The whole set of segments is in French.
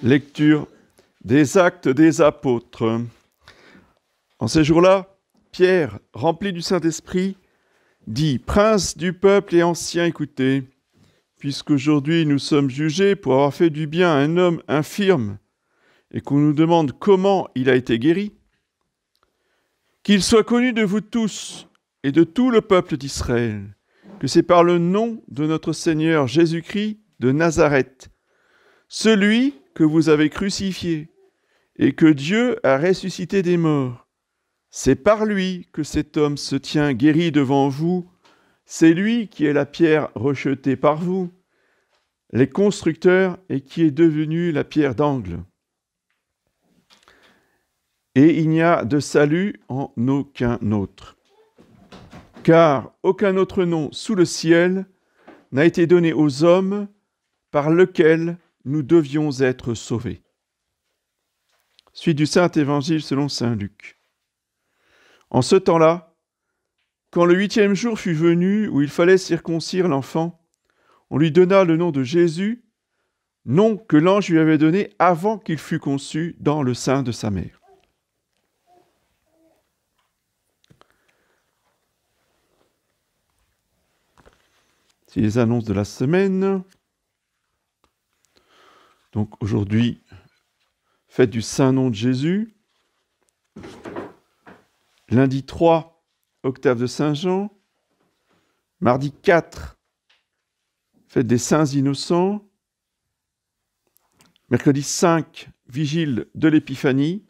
Lecture des Actes des Apôtres. En ces jours-là, Pierre, rempli du Saint-Esprit, dit « Princes du peuple et anciens, écoutez, puisqu'aujourd'hui nous sommes jugés pour avoir fait du bien à un homme infirme et qu'on nous demande comment il a été guéri, qu'il soit connu de vous tous et de tout le peuple d'Israël, que c'est par le nom de notre Seigneur Jésus-Christ de Nazareth, celui que vous avez crucifié et que Dieu a ressuscité des morts. C'est par lui que cet homme se tient guéri devant vous. C'est lui qui est la pierre rejetée par vous, les constructeurs, et qui est devenu la pierre d'angle. Et il n'y a de salut en aucun autre. Car aucun autre nom sous le ciel n'a été donné aux hommes par lequel nous devions être sauvés. Suite du Saint-Évangile selon saint Luc. En ce temps-là, quand le 8e jour fut venu où il fallait circoncire l'enfant, on lui donna le nom de Jésus, nom que l'ange lui avait donné avant qu'il fût conçu dans le sein de sa mère. C'est les annonces de la semaine. Donc aujourd'hui, fête du Saint-Nom de Jésus. Lundi 3, octave de Saint-Jean. Mardi 4, fête des Saints Innocents. Mercredi 5, vigile de l'Épiphanie.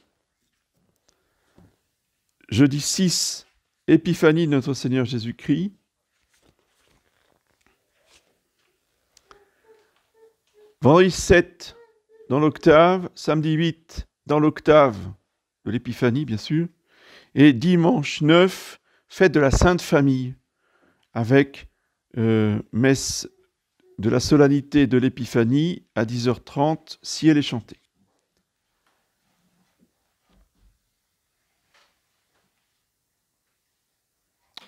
Jeudi 6, Épiphanie de notre Seigneur Jésus-Christ. Vendredi 7, dans l'octave. Samedi 8, dans l'octave de l'Épiphanie, bien sûr. Et dimanche 9, fête de la Sainte Famille, avec messe de la solennité de l'Épiphanie à 10h30, si elle est chantée.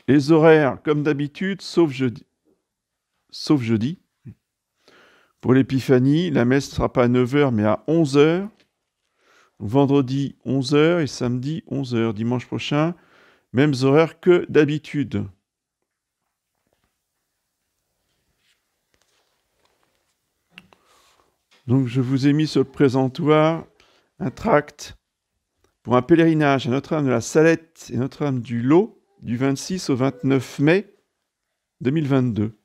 Les horaires, comme d'habitude, sauf jeudi. Pour l'Épiphanie, la messe ne sera pas à 9h, mais à 11h. Vendredi, 11h et samedi, 11h. Dimanche prochain, mêmes horaires que d'habitude. Donc, je vous ai mis sur le présentoir un tract pour un pèlerinage à Notre-Dame de la Salette et Notre-Dame du Lot du 26 au 29 mai 2022,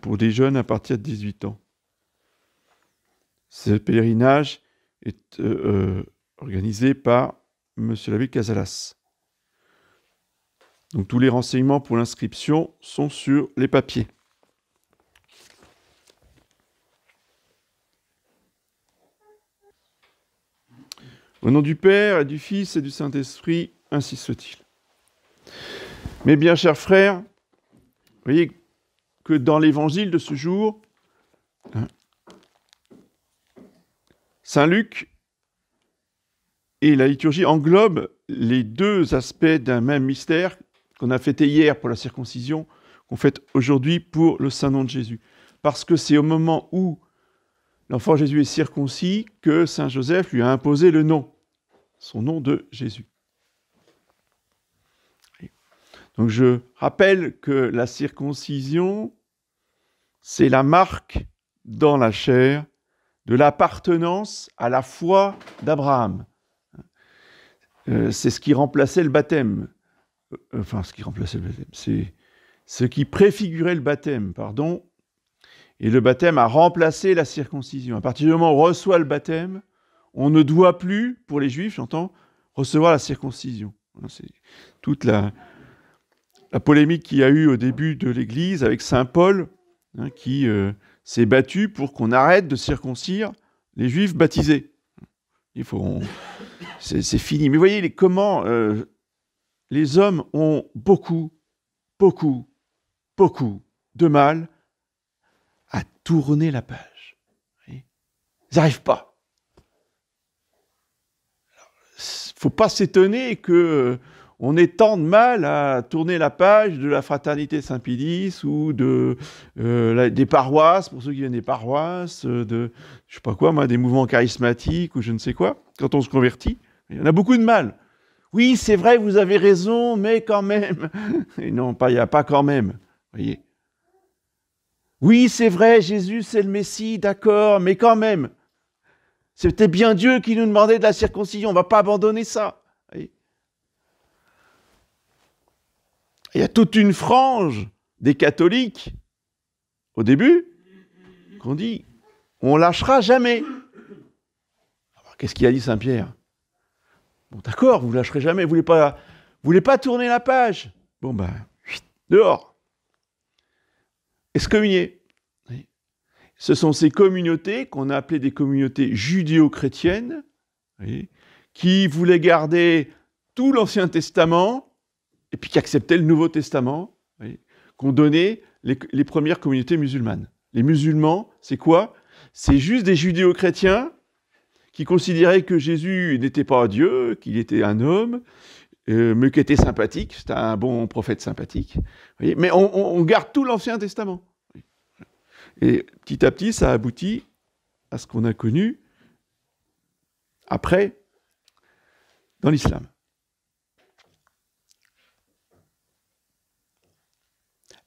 pour des jeunes à partir de 18 ans. Ce pèlerinage est organisé par M. l'abbé Casalas. Donc tous les renseignements pour l'inscription sont sur les papiers. Au nom du Père et du Fils et du Saint-Esprit, ainsi soit-il. Mes bien chers frères, vous voyez que dans l'évangile de ce jour, Saint Luc et la liturgie englobent les deux aspects d'un même mystère qu'on a fêté hier pour la circoncision, qu'on fête aujourd'hui pour le Saint-Nom de Jésus. Parce que c'est au moment où l'enfant Jésus est circoncis que Saint Joseph lui a imposé le nom, son nom de Jésus. Donc je rappelle que la circoncision, c'est la marque dans la chair de l'appartenance à la foi d'Abraham. C'est ce qui remplaçait le baptême. C'est ce qui préfigurait le baptême, pardon. Et le baptême a remplacé la circoncision. À partir du moment où on reçoit le baptême, on ne doit plus, pour les Juifs, j'entends, recevoir la circoncision. C'est toute la polémique qu'il y a eu au début de l'Église avec saint Paul, qui s'est battu pour qu'on arrête de circoncire les Juifs baptisés. C'est fini. Mais voyez comment les hommes ont beaucoup de mal à tourner la page. Ils n'arrivent pas. Il ne faut pas s'étonner que on ait tant de mal à tourner la page de la fraternité Saint-Pédis ou des paroisses, pour ceux qui viennent des paroisses, je sais pas quoi, moi, des mouvements charismatiques ou je ne sais quoi, quand on se convertit. Il y en a beaucoup de mal. Oui, c'est vrai, vous avez raison, mais quand même. Et non, il n'y a pas quand même. Voyez. Oui, c'est vrai, Jésus, c'est le Messie, d'accord, mais quand même. C'était bien Dieu qui nous demandait de la circoncision, on ne va pas abandonner ça. Voyez. Il y a toute une frange des catholiques, au début, qu'on dit, on lâchera jamais. Alors, qu'est-ce qu'il a dit Saint-Pierre ? Bon, d'accord, vous ne lâcherez jamais, vous voulez pas tourner la page. Bon, ben, dehors. Excommunié. Ce sont ces communautés qu'on a appelées des communautés judéo-chrétiennes, qui voulaient garder tout l'Ancien Testament et puis qui acceptaient le Nouveau Testament, qu'ont donné les premières communautés musulmanes. Les musulmans, c'est quoi ? C'est juste des judéo-chrétiens qui considéraient que Jésus n'était pas Dieu, qu'il était un homme, mais qui était sympathique, c'était un bon prophète sympathique. Mais on garde tout l'Ancien Testament. Et petit à petit, ça aboutit à ce qu'on a connu après dans l'islam.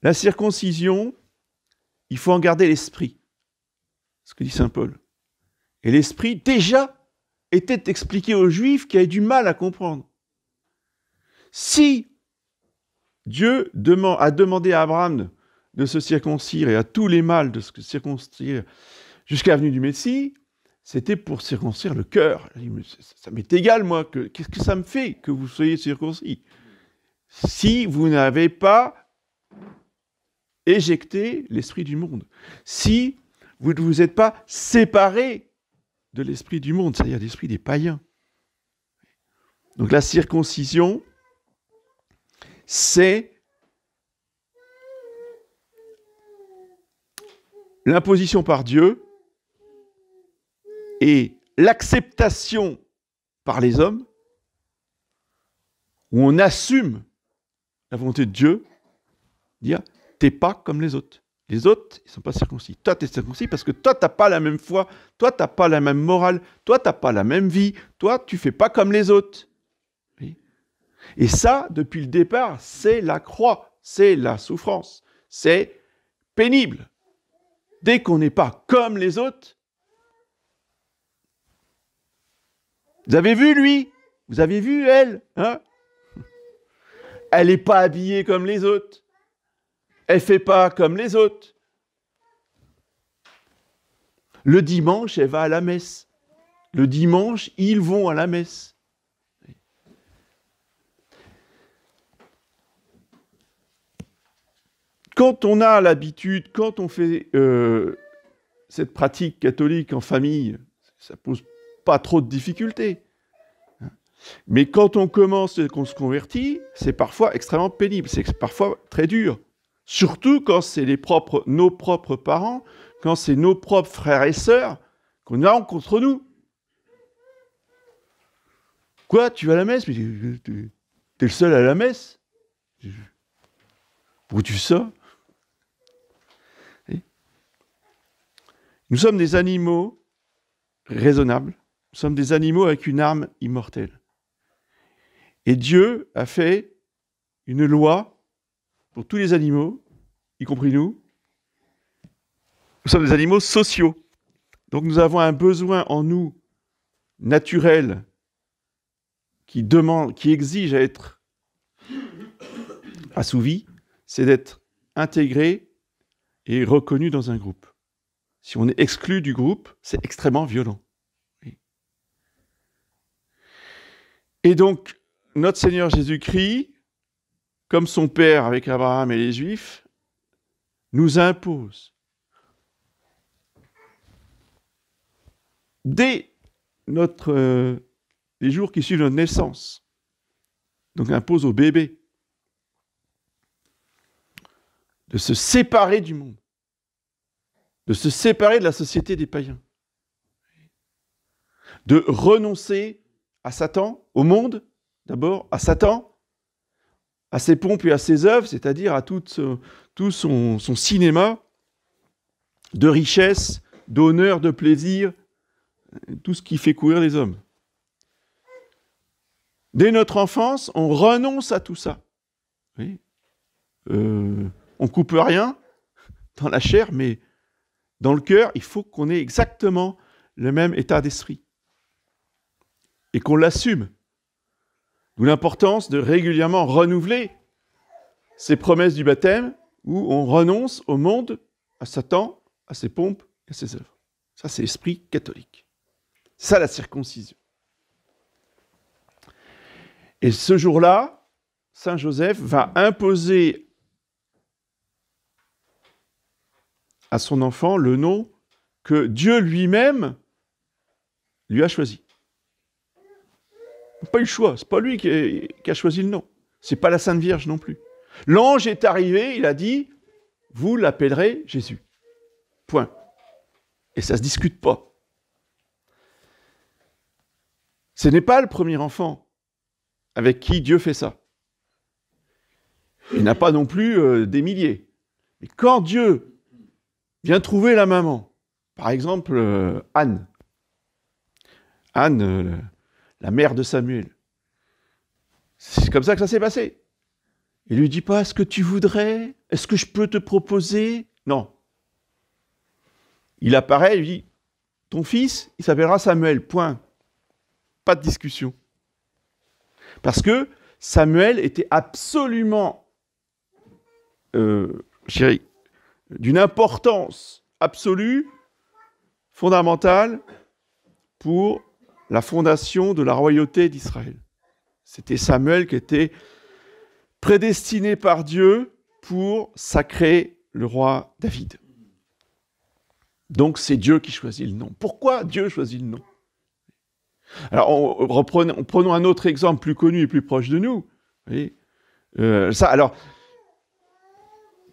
La circoncision, il faut en garder l'esprit, ce que dit saint Paul. Et l'esprit, déjà, était expliqué aux Juifs qui avaient du mal à comprendre. Si Dieu a demandé à Abraham de se circoncire et à tous les mâles de se circoncire jusqu'à la venue du Messie, c'était pour circoncire le cœur. Ça m'est égal, moi, qu'est-ce que ça me fait que vous soyez circoncis si vous n'avez pas éjecté l'esprit du monde, si vous ne vous êtes pas séparés de l'esprit du monde, c'est-à-dire l'esprit des païens. Donc la circoncision, c'est l'imposition par Dieu et l'acceptation par les hommes, où on assume la volonté de Dieu, dire t'es pas comme les autres. Les autres, ils ne sont pas circoncis. Toi, tu es circoncis parce que toi, tu n'as pas la même foi, toi, tu n'as pas la même morale, toi, tu n'as pas la même vie, toi, tu ne fais pas comme les autres. Et ça, depuis le départ, c'est la croix, c'est la souffrance, c'est pénible. Dès qu'on n'est pas comme les autres, vous avez vu lui ? Vous avez vu elle ? Hein ? Elle n'est pas habillée comme les autres. Elle ne fait pas comme les autres. Le dimanche, elle va à la messe. Le dimanche, ils vont à la messe. Quand on a l'habitude, quand on fait cette pratique catholique en famille, ça ne pose pas trop de difficultés. Mais quand on commence et qu'on se convertit, c'est parfois extrêmement pénible, c'est parfois très dur. Surtout quand c'est nos propres parents, quand c'est nos propres frères et sœurs qu'on a contre nous. Quoi, tu vas à la messe ? Mais t'es le seul à la messe ? Où tu sors ? Nous sommes des animaux raisonnables, nous sommes des animaux avec une âme immortelle. Et Dieu a fait une loi pour tous les animaux, y compris nous. Nous sommes des animaux sociaux. Donc nous avons un besoin en nous naturel qui exige à être assouvi, c'est d'être intégré et reconnu dans un groupe. Si on est exclu du groupe, c'est extrêmement violent. Et donc, notre Seigneur Jésus-Christ, comme son Père avec Abraham et les Juifs, nous impose, dès les jours qui suivent notre naissance, donc impose au bébé, de se séparer du monde, de se séparer de la société des païens, de renoncer à Satan, au monde, d'abord, à Satan, à ses pompes et à ses œuvres, c'est-à-dire à tout son cinéma de richesse, d'honneur, de plaisir, tout ce qui fait courir les hommes. Dès notre enfance, on renonce à tout ça. Oui. On coupe rien dans la chair, mais dans le cœur, il faut qu'on ait exactement le même état d'esprit et qu'on l'assume. D'où l'importance de régulièrement renouveler ces promesses du baptême où on renonce au monde, à Satan, à ses pompes et à ses œuvres. Ça, c'est l'esprit catholique. C'est ça, la circoncision. Et ce jour-là, Saint Joseph va imposer à son enfant le nom que Dieu lui-même lui a choisi. Il n'a pas eu le choix, c'est pas lui qui a choisi le nom. C'est pas la Sainte Vierge non plus. L'ange est arrivé, il a dit, vous l'appellerez Jésus. Point. Et ça ne se discute pas. Ce n'est pas le premier enfant avec qui Dieu fait ça. Il n'a pas non plus des milliers. Mais quand Dieu vient trouver la maman, par exemple Anne, la mère de Samuel, c'est comme ça que ça s'est passé. Il lui dit pas, est-ce que tu voudrais? Est-ce que je peux te proposer? Non. Il apparaît, il lui dit, ton fils, il s'appellera Samuel, point. Pas de discussion. Parce que Samuel était absolument, d'une importance absolue, fondamentale, pour la fondation de la royauté d'Israël. C'était Samuel qui était prédestiné par Dieu pour sacrer le roi David. Donc c'est Dieu qui choisit le nom. Pourquoi Dieu choisit le nom? Alors prenons un autre exemple plus connu et plus proche de nous. Vous voyez,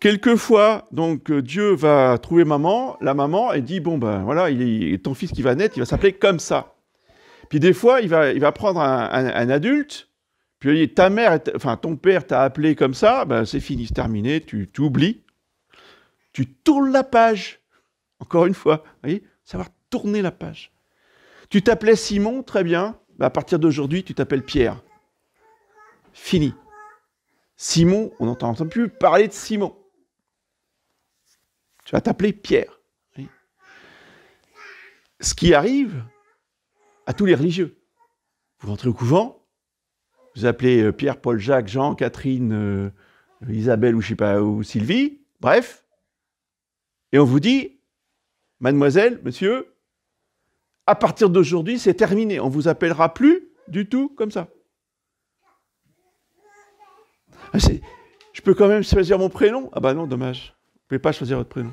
quelquefois, donc Dieu va trouver la maman, et dit bon ben voilà, ton fils qui va naître, il va s'appeler comme ça. Puis des fois, il va prendre un adulte, puis il dit ton père t'a appelé comme ça, ben c'est fini, c'est terminé, tu oublies, tu tournes la page. Encore une fois, vous voyez, savoir tourner la page. Tu t'appelais Simon, très bien, ben à partir d'aujourd'hui, tu t'appelles Pierre. Fini. Simon, on n'entend plus parler de Simon. Tu vas t'appeler Pierre. Oui. Ce qui arrive à tous les religieux. Vous rentrez au couvent, vous appelez Pierre, Paul, Jacques, Jean, Catherine, Isabelle ou je sais pas, ou Sylvie, bref, et on vous dit, mademoiselle, monsieur, à partir d'aujourd'hui, c'est terminé, on vous appellera plus du tout comme ça. Je peux quand même choisir mon prénom? Ah bah non, dommage. Vous ne pouvez pas choisir votre prénom.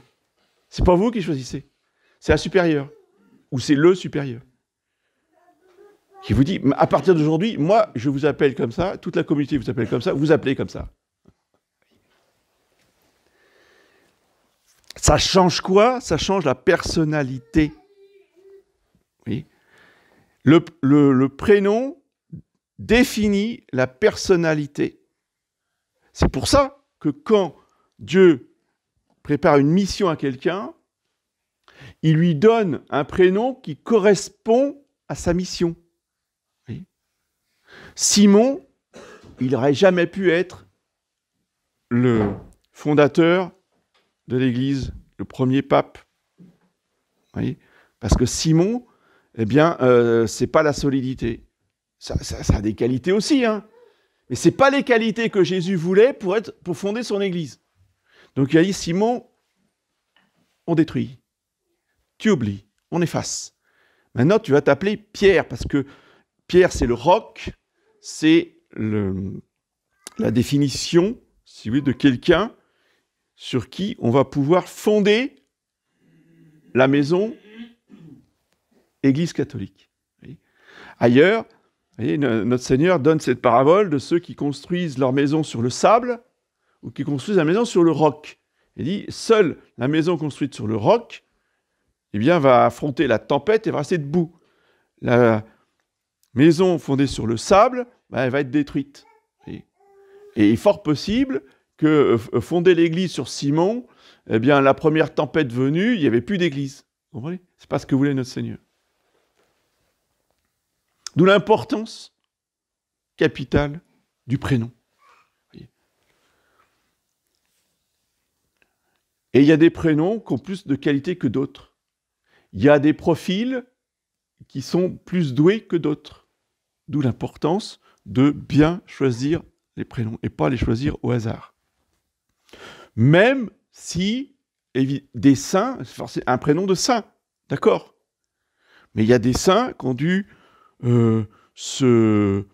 C'est pas vous qui choisissez. C'est un supérieur. Ou c'est le supérieur. Qui vous dit, à partir d'aujourd'hui, moi, je vous appelle comme ça, toute la communauté vous appelle comme ça, vous appelez comme ça. Ça change quoi? Ça change la personnalité. Oui. Le prénom définit la personnalité. C'est pour ça que quand Dieu prépare une mission à quelqu'un, il lui donne un prénom qui correspond à sa mission. Oui. Simon, il n'aurait jamais pu être le fondateur de l'Église, le premier pape. Oui. Parce que Simon, eh bien, c'est pas la solidité. Ça a des qualités aussi, hein. Mais ce n'est pas les qualités que Jésus voulait pour fonder son Église. Donc il a dit, Simon, on détruit. Tu oublies, on efface. Maintenant, tu vas t'appeler Pierre, parce que Pierre, c'est le roc, c'est la définition, si vous voulez, de quelqu'un sur qui on va pouvoir fonder la maison Église catholique. Ailleurs, vous voyez, notre Seigneur donne cette parabole de ceux qui construisent leur maison sur le sable ou qui construisent la maison sur le roc. Il dit, seule la maison construite sur le roc, eh bien, va affronter la tempête et va rester debout. La maison fondée sur le sable, elle va être détruite. Et il est fort possible que fonder l'Église sur Simon, eh bien, la première tempête venue, il n'y avait plus d'Église. Vous comprenez ? C'est pas ce que voulait notre Seigneur. D'où l'importance capitale du prénom. Et il y a des prénoms qui ont plus de qualité que d'autres. Il y a des profils qui sont plus doués que d'autres. D'où l'importance de bien choisir les prénoms et pas les choisir au hasard. Même si des saints, c'est un prénom de saint, d'accord. Mais il y a des saints qui ont dû se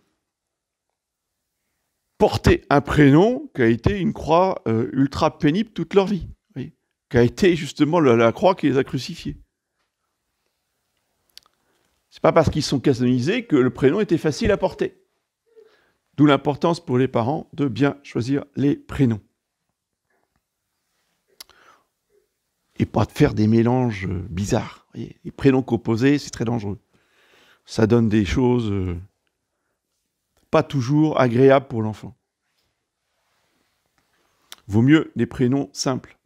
porter un prénom qui a été une croix ultra pénible toute leur vie, oui, qui a été justement la croix qui les a crucifiés. C'est pas parce qu'ils sont canonisés que le prénom était facile à porter. D'où l'importance pour les parents de bien choisir les prénoms. Et pas de faire des mélanges bizarres. Vous voyez, les prénoms composés, c'est très dangereux. Ça donne des choses pas toujours agréables pour l'enfant. Vaut mieux des prénoms simples.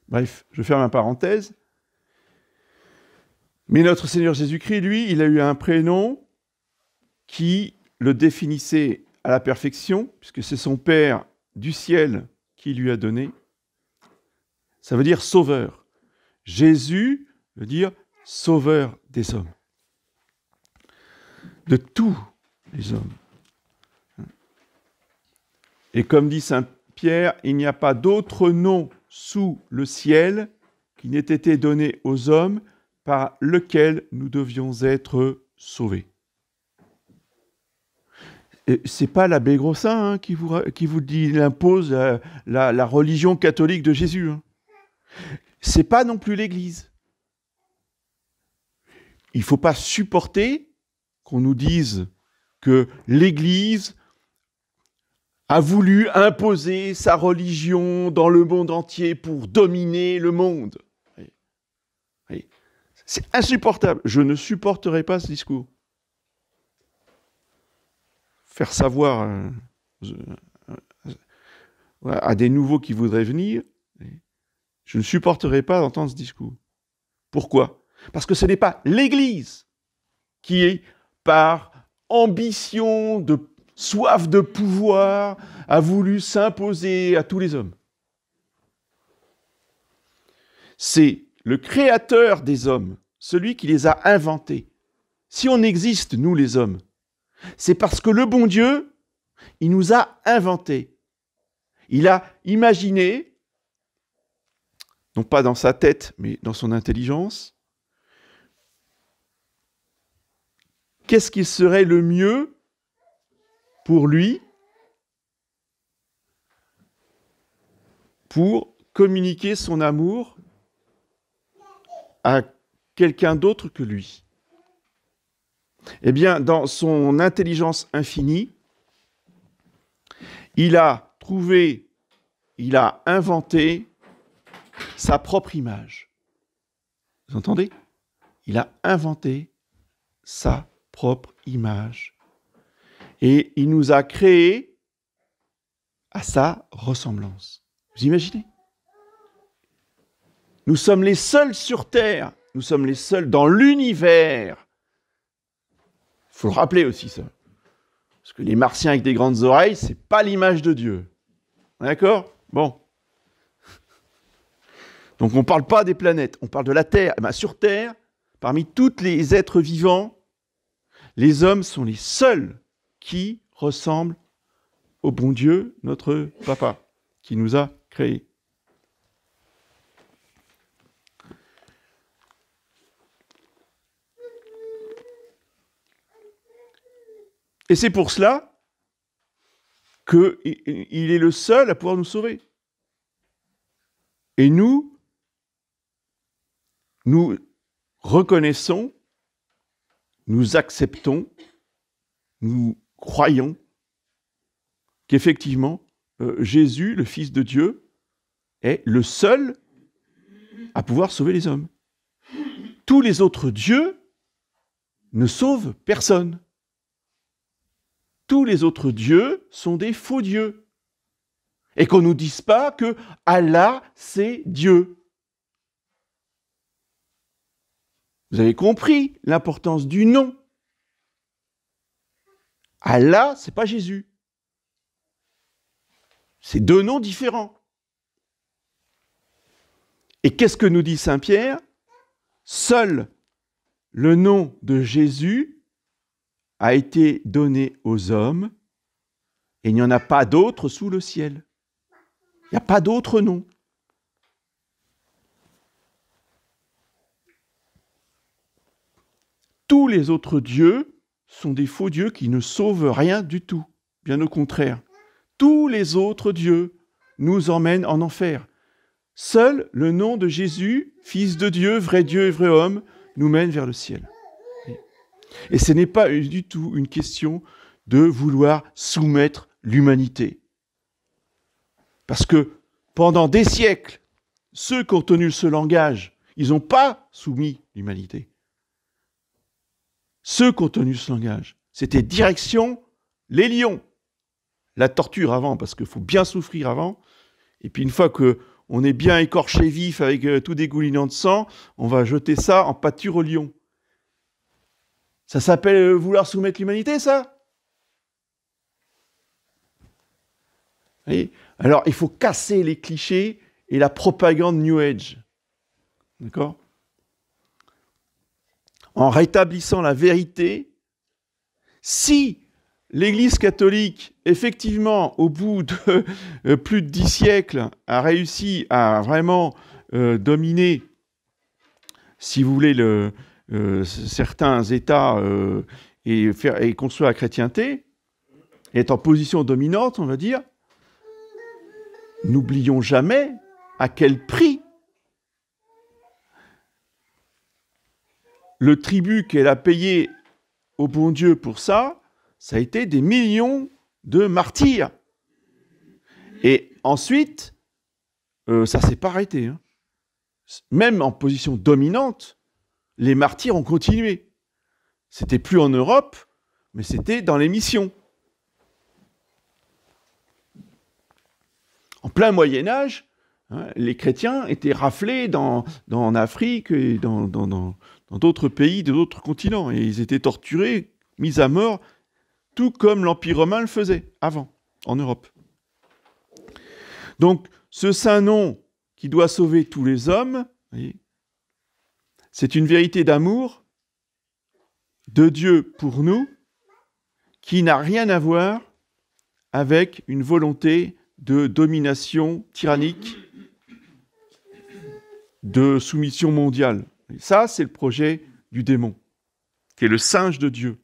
Bref, je ferme ma parenthèse. Mais notre Seigneur Jésus-Christ, lui, il a eu un prénom qui le définissait à la perfection, puisque c'est son Père du ciel qui lui a donné. Ça veut dire sauveur. Jésus veut dire sauveur des hommes. De tous les hommes. Et comme dit saint Pierre, il n'y a pas d'autre nom sous le ciel qui n'ait été donné aux hommes par lequel nous devions être sauvés. C'est pas l'abbé Grossin qui vous dit, il impose la religion catholique de Jésus. Hein. C'est pas non plus l'Église. Il faut pas supporter qu'on nous dise que l'Église a voulu imposer sa religion dans le monde entier pour dominer le monde. Oui. C'est insupportable. Je ne supporterai pas ce discours. Faire savoir à des nouveaux qui voudraient venir, je ne supporterai pas d'entendre ce discours. Pourquoi ? Parce que ce n'est pas l'Église qui est, par ambition, de soif de pouvoir, a voulu s'imposer à tous les hommes. C'est le créateur des hommes, celui qui les a inventés. Si on existe, nous les hommes, c'est parce que le bon Dieu, il nous a inventés. Il a imaginé, non pas dans sa tête, mais dans son intelligence, qu'est-ce qui serait le mieux pour lui, pour communiquer son amour à quelqu'un d'autre que lui. Eh bien, dans son intelligence infinie, il a trouvé, il a inventé sa propre image. Vous entendez ? Il a inventé sa propre image. Et il nous a créés à sa ressemblance. Vous imaginez ? Nous sommes les seuls sur Terre, nous sommes les seuls dans l'univers. Il faut le rappeler aussi, ça. Parce que les martiens avec des grandes oreilles, c'est pas l'image de Dieu. D'accord ? Bon. Donc on ne parle pas des planètes, on parle de la Terre. Et bien, sur Terre, parmi tous les êtres vivants, les hommes sont les seuls qui ressemblent au bon Dieu, notre Papa, qui nous a créés. Et c'est pour cela qu'il est le seul à pouvoir nous sauver. Et nous reconnaissons, nous acceptons, nous croyons qu'effectivement, Jésus, le Fils de Dieu, est le seul à pouvoir sauver les hommes. Tous les autres dieux ne sauvent personne. tous les autres dieux sont des faux dieux. Et qu'on ne nous dise pas que Allah, c'est Dieu. Vous avez compris l'importance du nom. Allah, c'est pas Jésus. C'est deux noms différents. Et qu'est-ce que nous dit saint Pierre? Seul le nom de Jésus a été donné aux hommes et il n'y en a pas d'autre sous le ciel. Il n'y a pas d'autre nom. Tous les autres dieux sont des faux dieux qui ne sauvent rien du tout. Bien au contraire. Tous les autres dieux nous emmènent en enfer. Seul le nom de Jésus, Fils de Dieu et vrai homme, nous mène vers le ciel. Et ce n'est pas du tout une question de vouloir soumettre l'humanité. Parce que pendant des siècles, ceux qui ont tenu ce langage, ils n'ont pas soumis l'humanité. Ceux qui ont tenu ce langage, c'était direction les lions. La torture avant, parce qu'il faut bien souffrir avant. Et puis une fois qu'on est bien écorché vif avec tout dégoulinant de sang, on va jeter ça en pâture aux lions. Ça s'appelle vouloir soumettre l'humanité, ça? Vous voyez? Alors, il faut casser les clichés et la propagande New Age. D'accord? En rétablissant la vérité, si l'Église catholique, effectivement, au bout de plus de 10 siècles, a réussi à vraiment dominer, si vous voulez, certains États et construire la chrétienté, et être en position dominante, on va dire, n'oublions jamais à quel prix le tribut qu'elle a payé au bon Dieu pour ça, ça a été des millions de martyrs. Et ensuite, ça ne s'est pas arrêté. Hein. Même en position dominante, les martyrs ont continué. C'était plus en Europe, mais c'était dans les missions. En plein Moyen-Âge, hein, les chrétiens étaient raflés en Afrique et dans d'autres pays, d'autres continents. Et ils étaient torturés, mis à mort, tout comme l'Empire romain le faisait avant, en Europe. Donc, ce saint nom qui doit sauver tous les hommes, voyez, c'est une vérité d'amour de Dieu pour nous qui n'a rien à voir avec une volonté de domination tyrannique, de soumission mondiale. Et ça, c'est le projet du démon, qui est le singe de Dieu.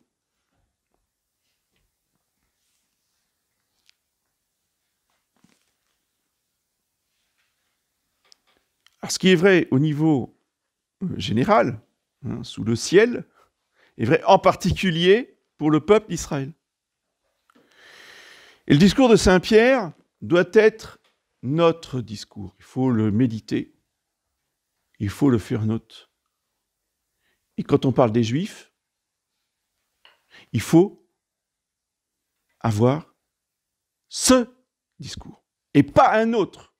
Alors, ce qui est vrai au niveau général, hein, sous le ciel, est vrai en particulier pour le peuple d'Israël. Et le discours de saint Pierre doit être notre discours. Il faut le méditer. Il faut le faire note. Et quand on parle des Juifs, il faut avoir ce discours et pas un autre.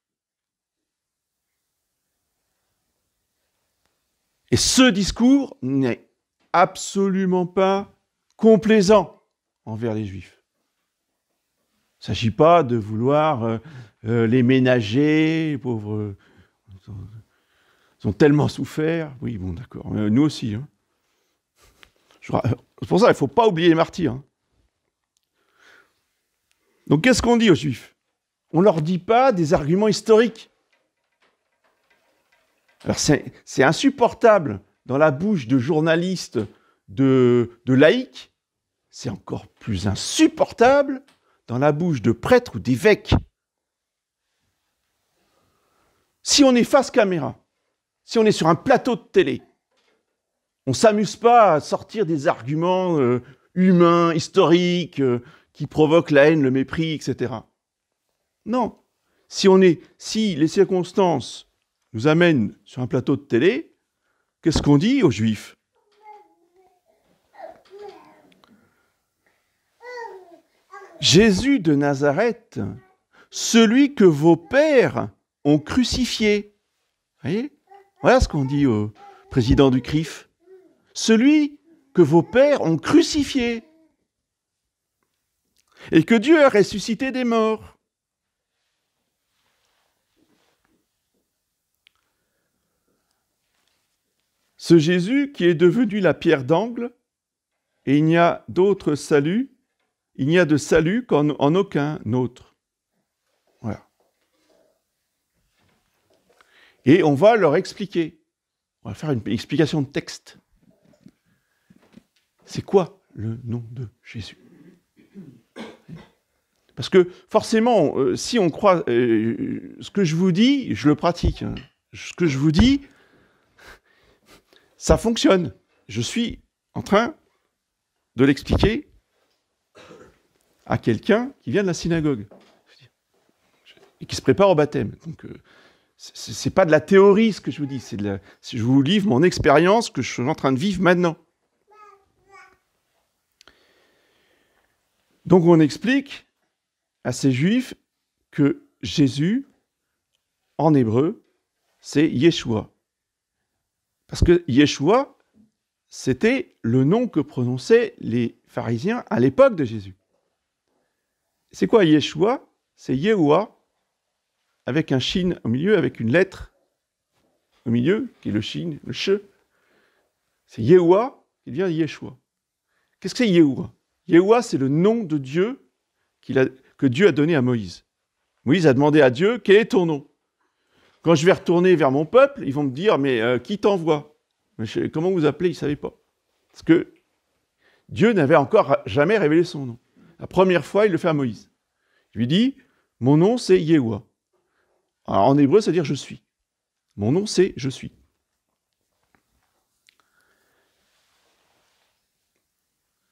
Et ce discours n'est absolument pas complaisant envers les Juifs. Il ne s'agit pas de vouloir les ménager, les pauvres. Ils ont tellement souffert. Oui, bon, d'accord. Nous aussi. Hein. C'est pour ça qu'il ne faut pas oublier les martyrs. Hein. Donc, qu'est-ce qu'on dit aux Juifs? On ne leur dit pas des arguments historiques. Alors, c'est insupportable dans la bouche de journalistes, de laïcs. C'est encore plus insupportable dans la bouche de prêtres ou d'évêques. Si on est face caméra, si on est sur un plateau de télé, on ne s'amuse pas à sortir des arguments humains, historiques, qui provoquent la haine, le mépris, etc. Non. Si les circonstances nous amènent sur un plateau de télé, qu'est-ce qu'on dit aux Juifs? Jésus de Nazareth, celui que vos pères ont crucifié. Vous voyez? Voilà ce qu'on dit au président du CRIF. Celui que vos pères ont crucifié. Et que Dieu a ressuscité des morts. Ce Jésus qui est devenu la pierre d'angle, et il n'y a d'autre salut, il n'y a de salut en aucun autre. Voilà. Et on va leur expliquer. On va faire une explication de texte. C'est quoi le nom de Jésus? Parce que forcément, si on croit, ce que je vous dis, je le pratique. Hein. Ce que je vous dis, ça fonctionne. Je suis en train de l'expliquer à quelqu'un qui vient de la synagogue et qui se prépare au baptême. Donc, c'est pas de la théorie ce que je vous dis, je vous livre mon expérience que je suis en train de vivre maintenant. Donc, on explique à ces Juifs que Jésus, en hébreu, c'est Yeshua. Parce que Yeshua, c'était le nom que prononçaient les pharisiens à l'époque de Jésus. C'est quoi Yeshua? C'est Yehoua, avec un shin au milieu, avec une lettre au milieu, qui est le shin, le sh. C'est Yehoua qui devient Yeshua. Qu'est-ce que c'est Yehoua? Yehoua, c'est le nom de Dieu que Dieu a donné à Moïse. Moïse a demandé à Dieu, quel est ton nom? Quand je vais retourner vers mon peuple, ils vont me dire, mais qui t'envoie? Comment vous appelez? Ils ne savaient pas. Parce que Dieu n'avait encore jamais révélé son nom. La première fois, il le fait à Moïse. Il lui dit, mon nom, c'est Yehoua. Alors, en hébreu, ça veut dire je suis. Mon nom, c'est je suis.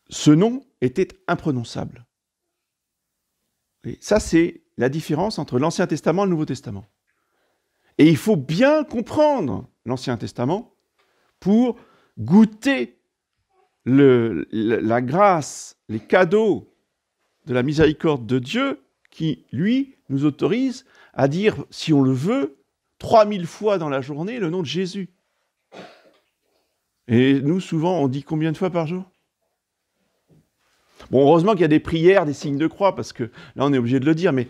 Ce nom était imprononçable. Et ça, c'est la différence entre l'Ancien Testament et le Nouveau Testament. Et il faut bien comprendre l'Ancien Testament pour goûter la grâce, les cadeaux de la miséricorde de Dieu qui, lui, nous autorise à dire, si on le veut, 3000 fois dans la journée le nom de Jésus. Et nous, souvent, on dit combien de fois par jour? Bon, heureusement qu'il y a des prières, des signes de croix, parce que là, on est obligé de le dire, mais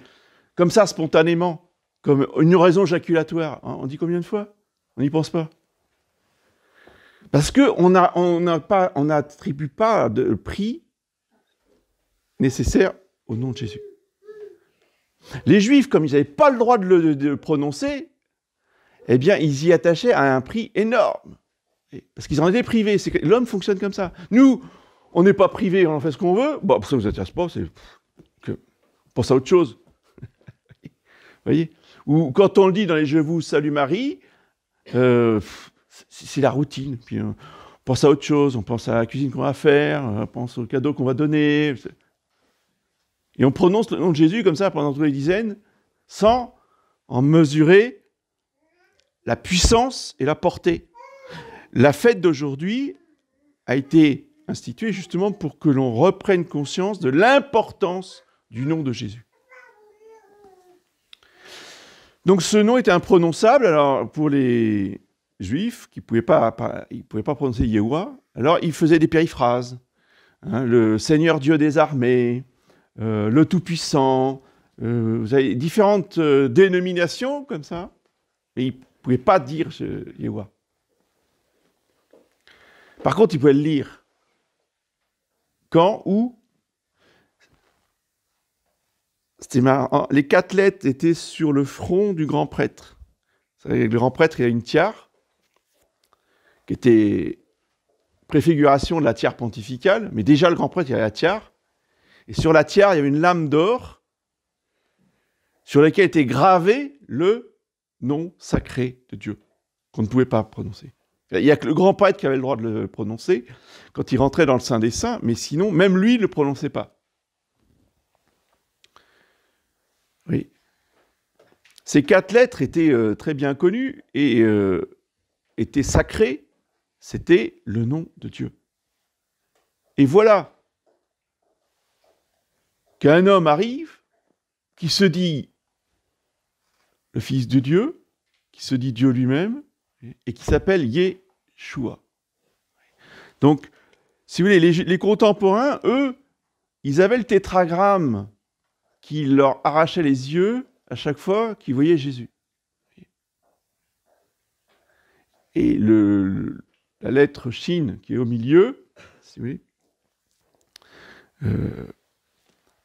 comme ça, spontanément, comme une oraison jaculatoire, hein, on dit combien de fois? On n'y pense pas. Parce qu'on n'attribue pas de prix nécessaire au nom de Jésus. Les Juifs, comme ils n'avaient pas le droit de le prononcer, eh bien, ils y attachaient à un prix énorme. Parce qu'ils en étaient privés. L'homme fonctionne comme ça. Nous, on n'est pas privés, on en fait ce qu'on veut. Bon, ça ne vous intéresse pas, on pense à autre chose. Vous voyez? Ou quand on le dit dans les « Je vous salue Marie », c'est la routine. Puis on pense à autre chose, on pense à la cuisine qu'on va faire, on pense aux cadeaux qu'on va donner. Et on prononce le nom de Jésus comme ça pendant toutes les dizaines, sans en mesurer la puissance et la portée. La fête d'aujourd'hui a été instituée justement pour que l'on reprenne conscience de l'importance du nom de Jésus. Donc ce nom était imprononçable. Alors pour les Juifs qui ne pouvaient pas prononcer Yehoua, alors ils faisaient des périphrases. Hein, le Seigneur Dieu des armées, le Tout-Puissant, vous avez différentes dénominations comme ça, mais ils ne pouvaient pas dire Yehoua. Par contre, ils pouvaient le lire. Quand, où? C'était marrant. Les 4 lettres étaient sur le front du grand prêtre. Vous savez, le grand prêtre, il a une tiare, qui était préfiguration de la tiare pontificale, mais déjà le grand prêtre, il avait la tiare. Et sur la tiare, il y avait une lame d'or sur laquelle était gravé le nom sacré de Dieu, qu'on ne pouvait pas prononcer. Il n'y a que le grand prêtre qui avait le droit de le prononcer quand il rentrait dans le Saint des Saints, mais sinon, même lui, il ne le prononçait pas. Oui. Ces 4 lettres étaient très bien connues et étaient sacrées. C'était le nom de Dieu. Et voilà qu'un homme arrive qui se dit le Fils de Dieu, qui se dit Dieu lui-même, et qui s'appelle Yeshua. Donc, si vous voulez, les contemporains, eux, ils avaient le tétragramme qui leur arrachait les yeux à chaque fois qu'ils voyaient Jésus. Et la lettre Shin qui est au milieu, si vous voulez,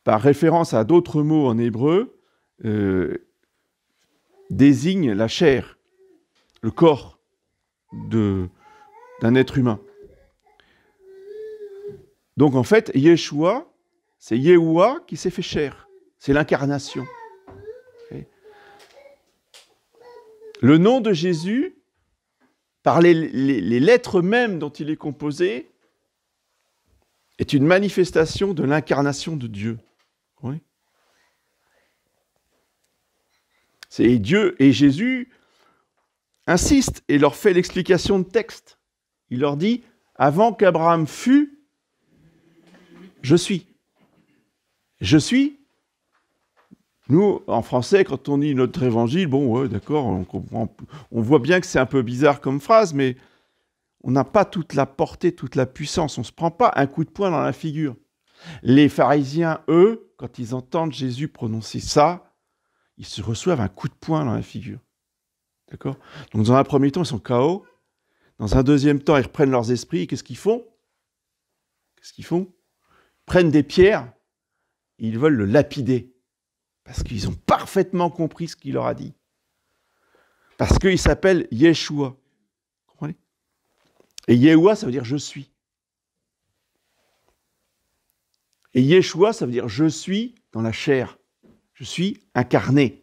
par référence à d'autres mots en hébreu, désigne la chair, le corps d'un être humain. Donc en fait, Yeshua, c'est Yehoua qui s'est fait chair. C'est l'incarnation. Le nom de Jésus, par les lettres mêmes dont il est composé, est une manifestation de l'incarnation de Dieu. Oui. C'est Dieu et Jésus insiste et leur fait l'explication de texte. Il leur dit, avant qu'Abraham fût, je suis. Je suis. Nous, en français, quand on lit notre évangile, bon, ouais, d'accord, on comprend. On voit bien que c'est un peu bizarre comme phrase, mais on n'a pas toute la portée, toute la puissance. On ne se prend pas un coup de poing dans la figure. Les pharisiens, eux, quand ils entendent Jésus prononcer ça, ils se reçoivent un coup de poing dans la figure. D'accord ? Donc, dans un premier temps, ils sont KO. Dans un deuxième temps, ils reprennent leurs esprits. Et qu'est-ce qu'ils font ? Ils prennent des pierres et ils veulent le lapider. Parce qu'ils ont parfaitement compris ce qu'il leur a dit. Parce qu'il s'appelle Yeshua. Vous comprenez ? Et Yehoua, ça veut dire « je suis ». Et Yeshua, ça veut dire « je suis dans la chair ». Je suis incarné.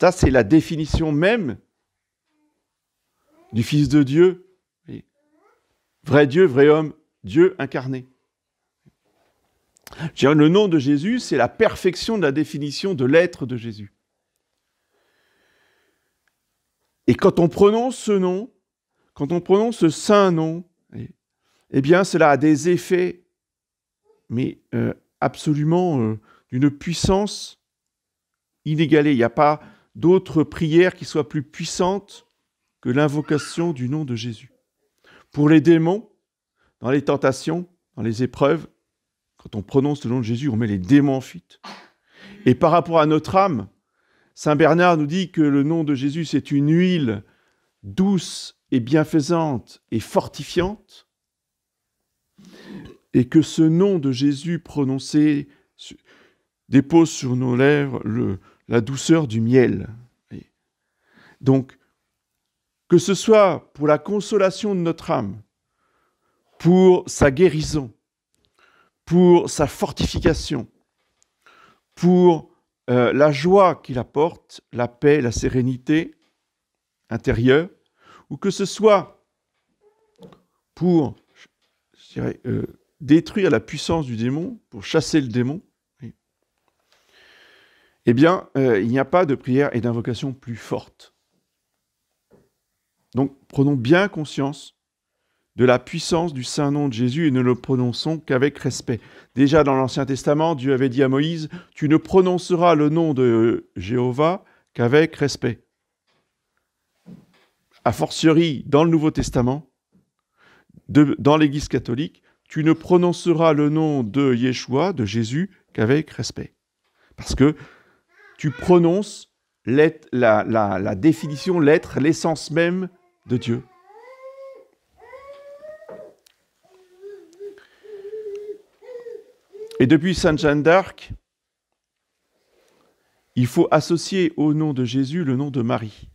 Ça, c'est la définition même du Fils de Dieu. Vrai Dieu, vrai homme, Dieu incarné. Je dirais, le nom de Jésus, c'est la perfection de la définition de l'être de Jésus. Et quand on prononce ce nom, quand on prononce ce saint nom, eh bien, cela a des effets, mais absolument d'une puissance inégalée. Il n'y a pas d'autre prière qui soit plus puissante que l'invocation du nom de Jésus. Pour les démons, dans les tentations, dans les épreuves, quand on prononce le nom de Jésus, on met les démons en fuite. Et par rapport à notre âme, Saint Bernard nous dit que le nom de Jésus, c'est une huile douce et bienfaisante et fortifiante, et que ce nom de Jésus prononcé dépose sur nos lèvres la douceur du miel. Donc, que ce soit pour la consolation de notre âme, pour sa guérison, pour sa fortification, pour la joie qu'il apporte, la paix, la sérénité intérieure, ou que ce soit pour, je dirais, détruire la puissance du démon, pour chasser le démon, eh bien, il n'y a pas de prière et d'invocation plus forte. Donc, prenons bien conscience de la puissance du saint nom de Jésus et ne le prononçons qu'avec respect. Déjà dans l'Ancien Testament, Dieu avait dit à Moïse, « Tu ne prononceras le nom de Jéhovah qu'avec respect. » A fortiori, dans le Nouveau Testament, dans l'Église catholique, tu ne prononceras le nom de Yeshua, de Jésus, qu'avec respect. Parce que tu prononces la définition, l'être, l'essence même de Dieu. Et depuis Sainte Jeanne d'Arc, il faut associer au nom de Jésus le nom de Marie.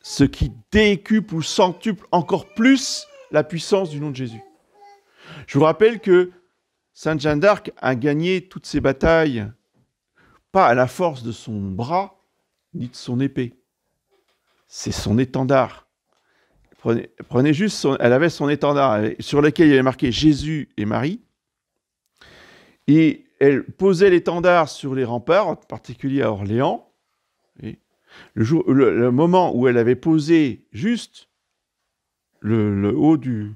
Ce qui décuple ou centuple encore plus la puissance du nom de Jésus. Je vous rappelle que Sainte Jeanne d'Arc a gagné toutes ses batailles, pas à la force de son bras, ni de son épée. C'est son étendard. Prenez juste, elle avait son étendard sur lequel il y avait marqué Jésus et Marie. Et elle posait l'étendard sur les remparts, en particulier à Orléans. Et le moment où elle avait posé juste le haut du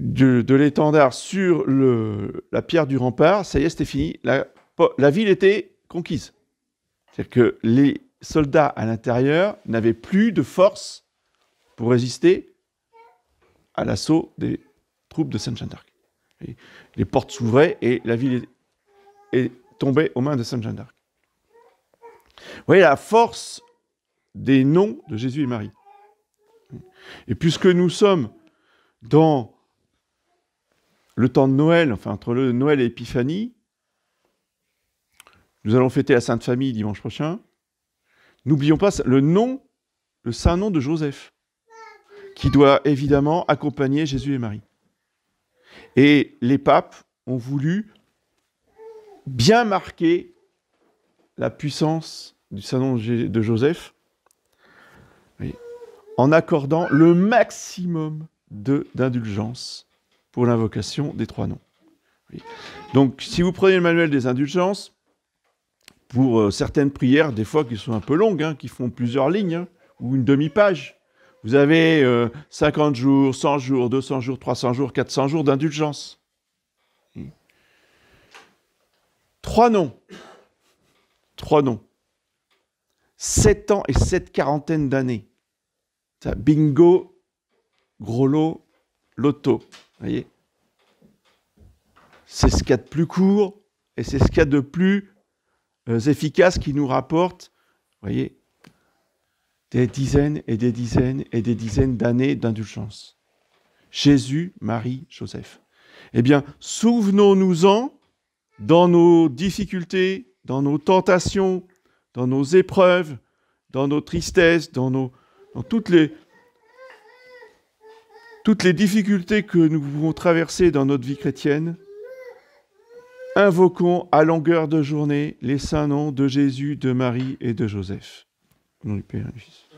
de l'étendard sur la pierre du rempart, ça y est, c'était fini. La ville était conquise. C'est-à-dire que les soldats à l'intérieur n'avaient plus de force pour résister à l'assaut des troupes de Sainte Jeanne d'Arc. Les portes s'ouvraient et la ville est tombée aux mains de Sainte Jeanne d'Arc. Vous voyez la force des noms de Jésus et Marie. Et puisque nous sommes dans le temps de Noël, enfin entre le Noël et l'Épiphanie, nous allons fêter la Sainte Famille dimanche prochain. N'oublions pas le saint nom de Joseph, qui doit évidemment accompagner Jésus et Marie. Et les papes ont voulu bien marquer la puissance du saint nom de Joseph en accordant le maximum d'indulgence pour l'invocation des 3 noms. Donc, si vous prenez le manuel des indulgences, pour certaines prières, des fois qui sont un peu longues, qui font plusieurs lignes, ou une demi-page, vous avez 50 jours, 100 jours, 200 jours, 300 jours, 400 jours d'indulgence. 3 noms. 3 noms. 7 ans et 7 quarantaines d'années. Ça, bingo, gros lot, loto. Vous voyez ? C'est ce qu'il y a de plus court et c'est ce qu'il y a de plus efficace qui nous rapporte, vous voyez, des dizaines et des dizaines et des dizaines d'années d'indulgence. Jésus, Marie, Joseph. Eh bien, souvenons-nous-en dans nos difficultés, dans nos tentations, dans nos épreuves, dans nos tristesses, dans toutes les difficultés que nous pouvons traverser dans notre vie chrétienne. Invoquons à longueur de journée les saints noms de Jésus, de Marie et de Joseph. Au nom du Père et du Fils.